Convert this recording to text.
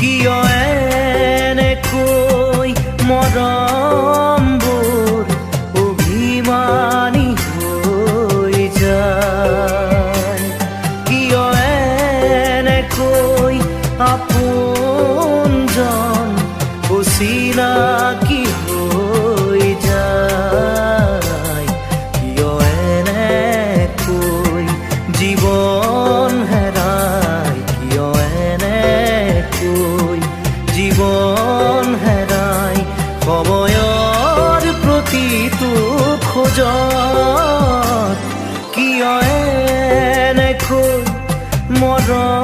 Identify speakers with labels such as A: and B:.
A: কিয় এনেকৈ মৰমবোৰ অভিমানী হৈ যায়? কিয় এনেকৈ আপোনজন অচিনাকি হৈ যায়? কিয় এনেকৈ জীৱন হেৰাই? কিয় এনেকৈ জীৱন হেৰাই? সময়ৰ প্ৰতিটো খোজত কিয় এনেকৈ মৰম